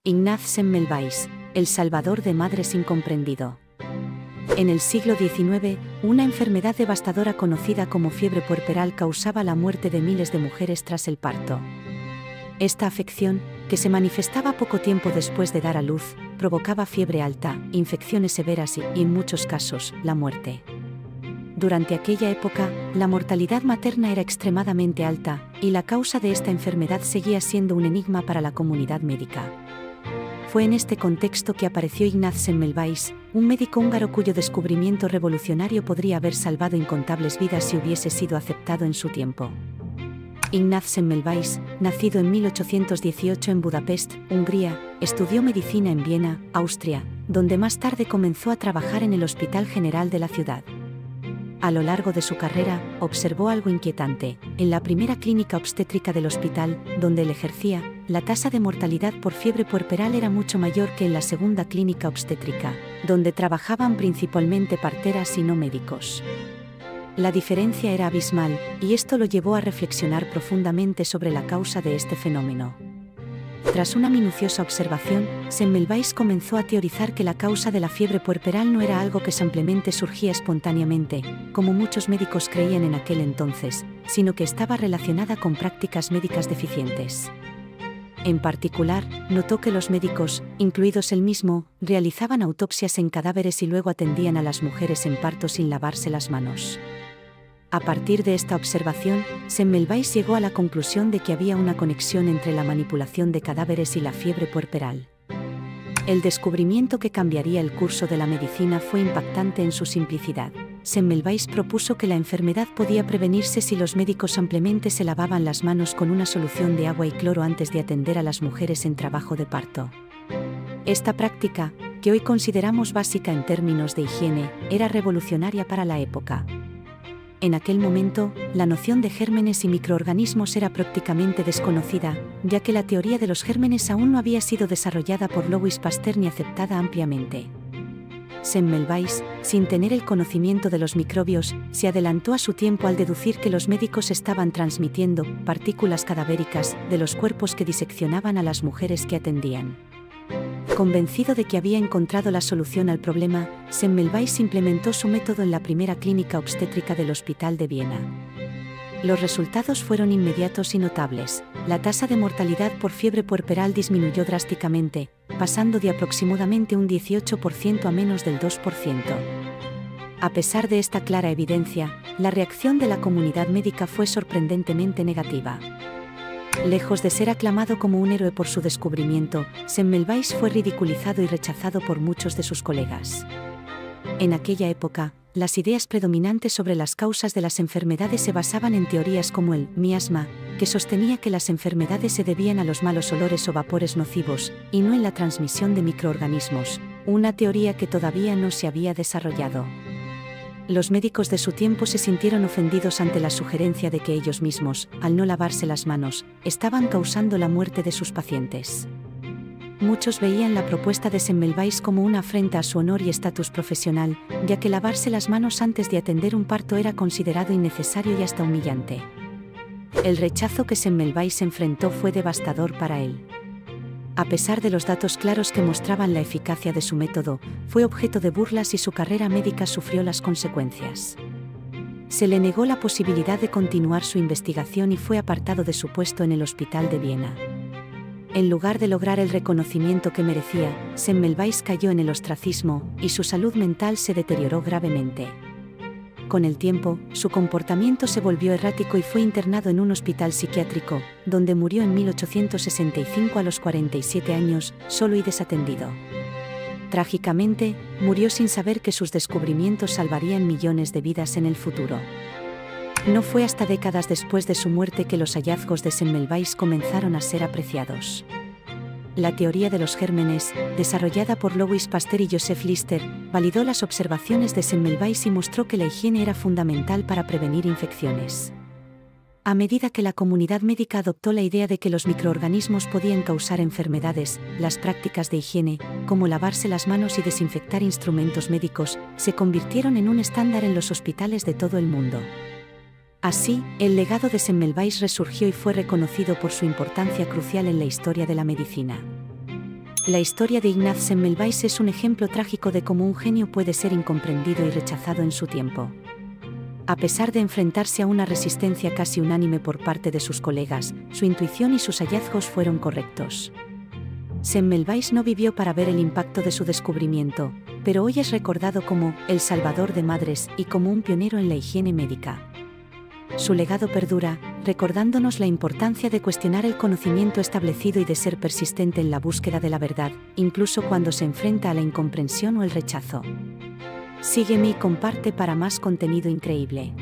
Ignaz Semmelweis, el salvador de madres incomprendido. En el siglo XIX, una enfermedad devastadora conocida como fiebre puerperal causaba la muerte de miles de mujeres tras el parto. Esta afección, que se manifestaba poco tiempo después de dar a luz, provocaba fiebre alta, infecciones severas y, en muchos casos, la muerte. Durante aquella época, la mortalidad materna era extremadamente alta, y la causa de esta enfermedad seguía siendo un enigma para la comunidad médica. Fue en este contexto que apareció Ignaz Semmelweis, un médico húngaro cuyo descubrimiento revolucionario podría haber salvado incontables vidas si hubiese sido aceptado en su tiempo. Ignaz Semmelweis, nacido en 1818 en Budapest, Hungría, estudió medicina en Viena, Austria, donde más tarde comenzó a trabajar en el Hospital General de la ciudad. A lo largo de su carrera, observó algo inquietante. En la primera clínica obstétrica del hospital, donde él ejercía, la tasa de mortalidad por fiebre puerperal era mucho mayor que en la segunda clínica obstétrica, donde trabajaban principalmente parteras y no médicos. La diferencia era abismal, y esto lo llevó a reflexionar profundamente sobre la causa de este fenómeno. Tras una minuciosa observación, Semmelweis comenzó a teorizar que la causa de la fiebre puerperal no era algo que simplemente surgía espontáneamente, como muchos médicos creían en aquel entonces, sino que estaba relacionada con prácticas médicas deficientes. En particular, notó que los médicos, incluidos él mismo, realizaban autopsias en cadáveres y luego atendían a las mujeres en parto sin lavarse las manos. A partir de esta observación, Semmelweis llegó a la conclusión de que había una conexión entre la manipulación de cadáveres y la fiebre puerperal. El descubrimiento que cambiaría el curso de la medicina fue impactante en su simplicidad. Semmelweis propuso que la enfermedad podía prevenirse si los médicos simplemente se lavaban las manos con una solución de agua y cloro antes de atender a las mujeres en trabajo de parto. Esta práctica, que hoy consideramos básica en términos de higiene, era revolucionaria para la época. En aquel momento, la noción de gérmenes y microorganismos era prácticamente desconocida, ya que la teoría de los gérmenes aún no había sido desarrollada por Louis Pasteur ni aceptada ampliamente. Semmelweis, sin tener el conocimiento de los microbios, se adelantó a su tiempo al deducir que los médicos estaban transmitiendo partículas cadavéricas de los cuerpos que diseccionaban a las mujeres que atendían. Convencido de que había encontrado la solución al problema, Semmelweis implementó su método en la primera clínica obstétrica del Hospital de Viena. Los resultados fueron inmediatos y notables. La tasa de mortalidad por fiebre puerperal disminuyó drásticamente, pasando de aproximadamente un 18% a menos del 2%. A pesar de esta clara evidencia, la reacción de la comunidad médica fue sorprendentemente negativa. Lejos de ser aclamado como un héroe por su descubrimiento, Semmelweis fue ridiculizado y rechazado por muchos de sus colegas. En aquella época, las ideas predominantes sobre las causas de las enfermedades se basaban en teorías como el miasma, que sostenía que las enfermedades se debían a los malos olores o vapores nocivos, y no en la transmisión de microorganismos, una teoría que todavía no se había desarrollado. Los médicos de su tiempo se sintieron ofendidos ante la sugerencia de que ellos mismos, al no lavarse las manos, estaban causando la muerte de sus pacientes. Muchos veían la propuesta de Semmelweis como una afrenta a su honor y estatus profesional, ya que lavarse las manos antes de atender un parto era considerado innecesario y hasta humillante. El rechazo que Semmelweis enfrentó fue devastador para él. A pesar de los datos claros que mostraban la eficacia de su método, fue objeto de burlas y su carrera médica sufrió las consecuencias. Se le negó la posibilidad de continuar su investigación y fue apartado de su puesto en el Hospital de Viena. En lugar de lograr el reconocimiento que merecía, Semmelweis cayó en el ostracismo, y su salud mental se deterioró gravemente. Con el tiempo, su comportamiento se volvió errático y fue internado en un hospital psiquiátrico, donde murió en 1865 a los 47 años, solo y desatendido. Trágicamente, murió sin saber que sus descubrimientos salvarían millones de vidas en el futuro. No fue hasta décadas después de su muerte que los hallazgos de Semmelweis comenzaron a ser apreciados. La teoría de los gérmenes, desarrollada por Louis Pasteur y Joseph Lister, validó las observaciones de Semmelweis y mostró que la higiene era fundamental para prevenir infecciones. A medida que la comunidad médica adoptó la idea de que los microorganismos podían causar enfermedades, las prácticas de higiene, como lavarse las manos y desinfectar instrumentos médicos, se convirtieron en un estándar en los hospitales de todo el mundo. Así, el legado de Semmelweis resurgió y fue reconocido por su importancia crucial en la historia de la medicina. La historia de Ignaz Semmelweis es un ejemplo trágico de cómo un genio puede ser incomprendido y rechazado en su tiempo. A pesar de enfrentarse a una resistencia casi unánime por parte de sus colegas, su intuición y sus hallazgos fueron correctos. Semmelweis no vivió para ver el impacto de su descubrimiento, pero hoy es recordado como el salvador de madres y como un pionero en la higiene médica. Su legado perdura, recordándonos la importancia de cuestionar el conocimiento establecido y de ser persistente en la búsqueda de la verdad, incluso cuando se enfrenta a la incomprensión o el rechazo. Sígueme y comparte para más contenido increíble.